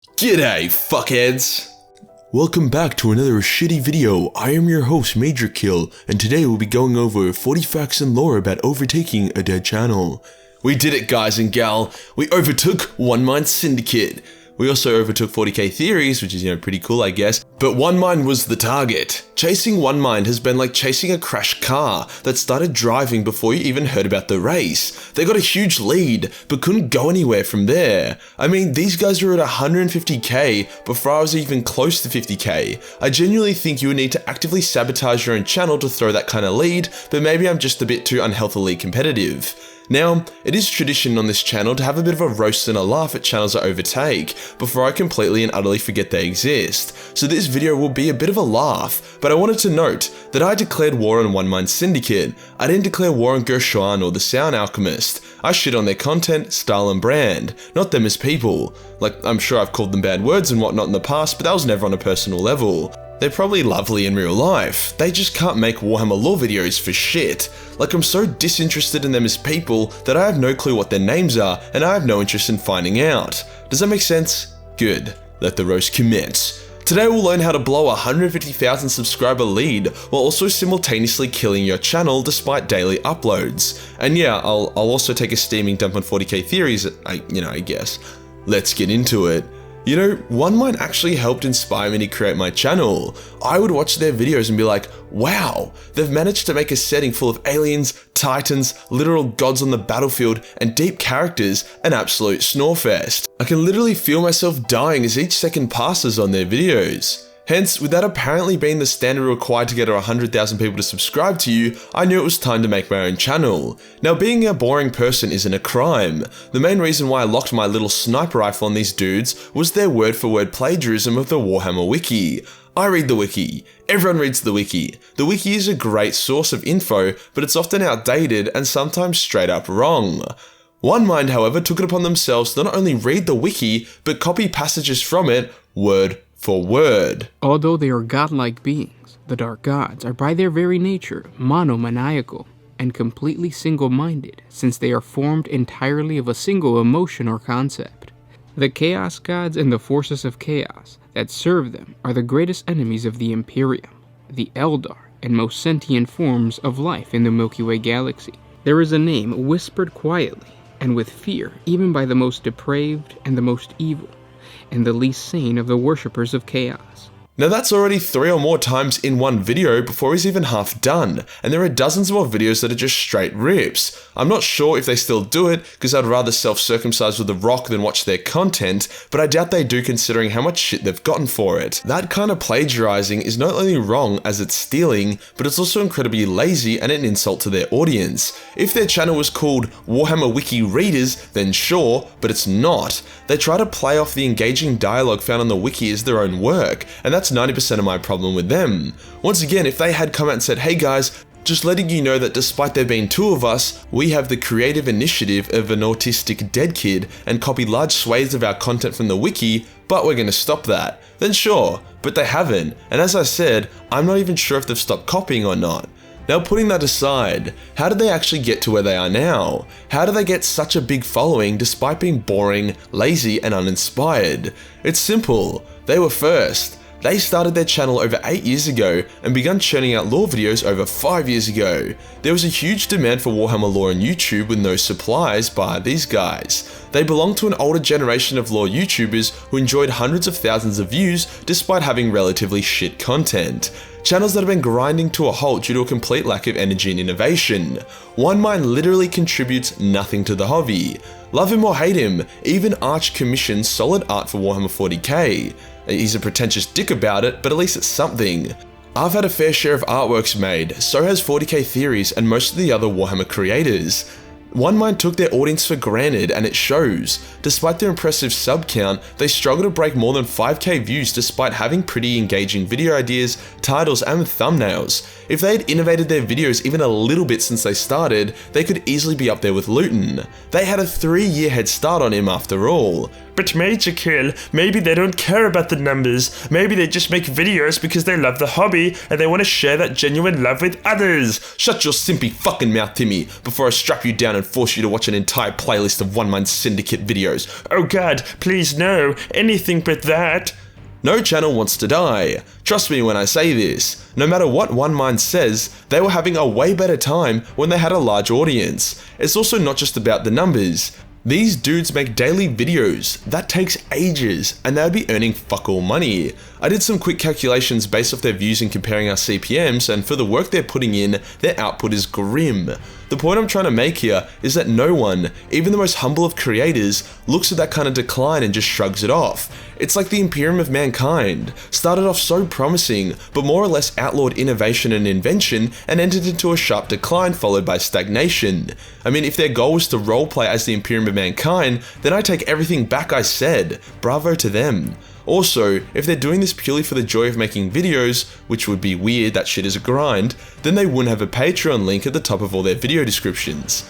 G'day, fuckheads! Welcome back to another shitty video. I am your host, Majorkill, and today we'll be going over 40 facts and lore about overtaking a dead channel. We did it, guys and gal. We overtook One Mind Syndicate. We also overtook 40k Theories, which is, pretty cool, I guess. But One Mind was the target. Chasing One Mind has been like chasing a crashed car that started driving before you even heard about the race. They got a huge lead, but couldn't go anywhere from there. I mean, these guys were at 150k before I was even close to 50k. I genuinely think you would need to actively sabotage your own channel to throw that kind of lead, but maybe I'm just a bit too unhealthily competitive. Now, it is tradition on this channel to have a bit of a roast and a laugh at channels I overtake before I completely and utterly forget they exist, so this video will be a bit of a laugh, but I wanted to note that I declared war on One Mind Syndicate. I didn't declare war on Gershwan or the Sound Alchemist. I shit on their content, style and brand, not them as people. Like, I'm sure I've called them bad words and whatnot in the past, but that was never on a personal level. They're probably lovely in real life, they just can't make Warhammer lore videos for shit. Like, I'm so disinterested in them as people that I have no clue what their names are and I have no interest in finding out. Does that make sense? Good. Let the roast commence. Today we'll learn how to blow a 150,000 subscriber lead while also simultaneously killing your channel despite daily uploads. And yeah, I'll also take a steaming dump on 40k Theories, I guess. Let's get into it. One Mind actually helped inspire me to create my channel. I would watch their videos and be like, wow, they've managed to make a setting full of aliens, titans, literal gods on the battlefield, and deep characters an absolute snorefest. I can literally feel myself dying as each second passes on their videos. Hence, with that apparently being the standard required to get 100,000 people to subscribe to you, I knew it was time to make my own channel. Now, being a boring person isn't a crime. The main reason why I locked my little sniper rifle on these dudes was their word-for-word plagiarism of the Warhammer Wiki. I read the Wiki. Everyone reads the Wiki. The Wiki is a great source of info, but it's often outdated and sometimes straight up wrong. One Mind, however, took it upon themselves to not only read the Wiki, but copy passages from it, word for word. Although they are godlike beings, the Dark Gods are by their very nature monomaniacal and completely single-minded, since they are formed entirely of a single emotion or concept. The Chaos Gods and the forces of chaos that serve them are the greatest enemies of the Imperium, the Eldar, and most sentient forms of life in the Milky Way galaxy. There is a name whispered quietly and with fear even by the most depraved and the most evil, and the least sane of the worshippers of chaos. Now that's already 3 or more times in one video before he's even half done, and there are dozens more videos that are just straight rips. I'm not sure if they still do it, because I'd rather self-circumcise with a rock than watch their content, but I doubt they do considering how much shit they've gotten for it. That kind of plagiarizing is not only wrong as it's stealing, but it's also incredibly lazy and an insult to their audience. If their channel was called Warhammer Wiki Readers, then sure, but it's not. They try to play off the engaging dialogue found on the wiki as their own work, and that's 90% of my problem with them. Once again, if they had come out and said, hey guys, just letting you know that despite there being 2 of us, we have the creative initiative of an autistic dead kid and copy large swathes of our content from the wiki, but we're gonna stop that, then sure, but they haven't, and as I said, I'm not even sure if they've stopped copying or not. Now, putting that aside, how did they actually get to where they are now? How do they get such a big following despite being boring, lazy, and uninspired? It's simple. They were first. They started their channel over 8 years ago and began churning out lore videos over 5 years ago. There was a huge demand for Warhammer lore on YouTube with no supplies by these guys. They belong to an older generation of lore YouTubers who enjoyed hundreds of thousands of views despite having relatively shit content. Channels that have been grinding to a halt due to a complete lack of energy and innovation. One Mind literally contributes nothing to the hobby. Love him or hate him, even Arch commissions solid art for Warhammer 40k. He's a pretentious dick about it, but at least it's something. I've had a fair share of artworks made, so has 40k Theories and most of the other Warhammer creators. One Mind took their audience for granted, and it shows. Despite their impressive sub count, they struggle to break more than 5k views despite having pretty engaging video ideas, titles, and thumbnails. If they had innovated their videos even a little bit since they started, they could easily be up there with Luton. They had a 3-year head start on him after all. But Majorkill, maybe they don't care about the numbers. Maybe they just make videos because they love the hobby and they want to share that genuine love with others. Shut your simpy fucking mouth, Timmy, before I strap you down and force you to watch an entire playlist of One Mind Syndicate videos. Oh god, please no, anything but that. No channel wants to die. Trust me when I say this. No matter what One Mind says, they were having a way better time when they had a large audience. It's also not just about the numbers. These dudes make daily videos. That takes ages, and they would be earning fuck all money. I did some quick calculations based off their views and comparing our CPMs, and for the work they're putting in, their output is grim. The point I'm trying to make here is that no one, even the most humble of creators, looks at that kind of decline and just shrugs it off. It's like the Imperium of Mankind. Started off so promising, but more or less outlawed innovation and invention and entered into a sharp decline followed by stagnation. I mean, if their goal was to roleplay as the Imperium of Mankind, then I take everything back I said. Bravo to them. Also, if they're doing this purely for the joy of making videos, which would be weird, that shit is a grind, then they wouldn't have a Patreon link at the top of all their video descriptions.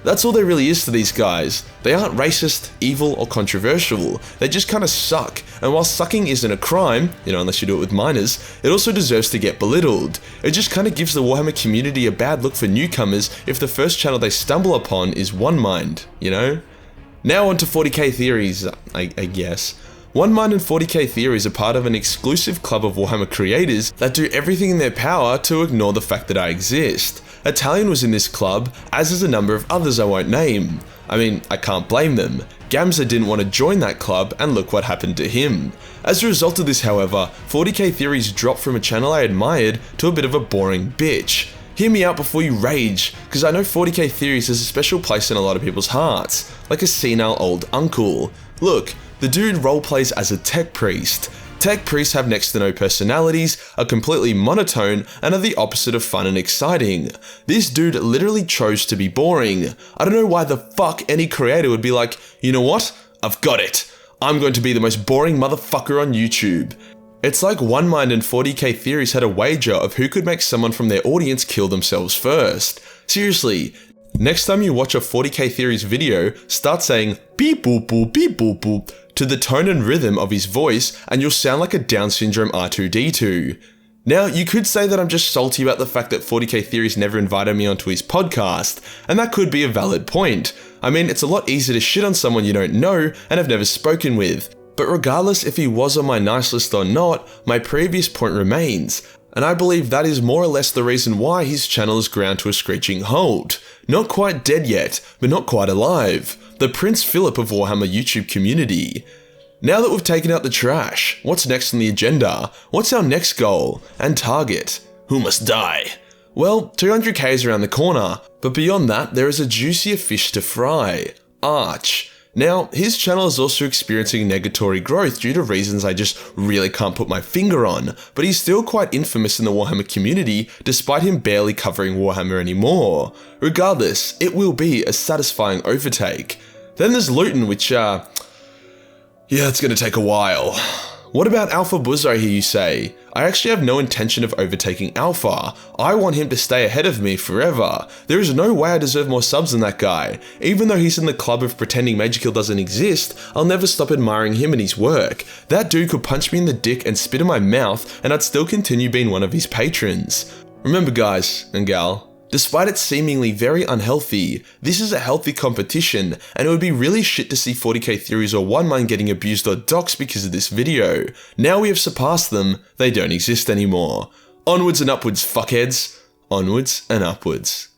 That's all there really is to these guys. They aren't racist, evil, or controversial. They just kinda suck. And while sucking isn't a crime, unless you do it with minors, it also deserves to get belittled. It just kinda gives the Warhammer community a bad look for newcomers if the first channel they stumble upon is One Mind, Now on to 40k theories, I guess. One Mind and 40k Theories are part of an exclusive club of Warhammer creators that do everything in their power to ignore the fact that I exist. Italian was in this club, as is a number of others I won't name. I mean, I can't blame them. Gamza didn't want to join that club, and look what happened to him. As a result of this, however, 40k Theories dropped from a channel I admired to a bit of a boring bitch. Hear me out before you rage, because I know 40k Theories has a special place in a lot of people's hearts, like a senile old uncle. Look, the dude roleplays as a tech priest. Tech priests have next to no personalities, are completely monotone, and are the opposite of fun and exciting. This dude literally chose to be boring. I don't know why the fuck any creator would be like, you know what? I've got it. I'm going to be the most boring motherfucker on YouTube. It's like One Mind and 40k Theories had a wager of who could make someone from their audience kill themselves first. Seriously, next time you watch a 40k Theories video, start saying beep boop boop beep boop boop to the tone and rhythm of his voice, and you'll sound like a Down syndrome R2-D2. Now, you could say that I'm just salty about the fact that 40k Theories never invited me onto his podcast, and that could be a valid point. I mean, it's a lot easier to shit on someone you don't know and have never spoken with. But regardless if he was on my nice list or not, my previous point remains, and I believe that is more or less the reason why his channel is ground to a screeching halt. Not quite dead yet, but not quite alive. The Prince Philip of Warhammer YouTube community. Now that we've taken out the trash, what's next on the agenda? What's our next goal and target? Who must die? Well, 200k is around the corner, but beyond that, there is a juicier fish to fry. Arch. Now, his channel is also experiencing negatory growth due to reasons I just really can't put my finger on, but he's still quite infamous in the Warhammer community despite him barely covering Warhammer anymore. Regardless, it will be a satisfying overtake. Then there's Luton, which it's gonna take a while. What about Alpha Buzzo here, you say? I actually have no intention of overtaking Alpha. I want him to stay ahead of me forever. There is no way I deserve more subs than that guy. Even though he's in the club of pretending Majorkill doesn't exist, I'll never stop admiring him and his work. That dude could punch me in the dick and spit in my mouth, and I'd still continue being one of his patrons. Remember guys and gal, despite it seemingly very unhealthy, this is a healthy competition, and it would be really shit to see 40k Theories or One Mind getting abused or doxed because of this video. Now we have surpassed them, they don't exist anymore. Onwards and upwards, fuckheads. Onwards and upwards.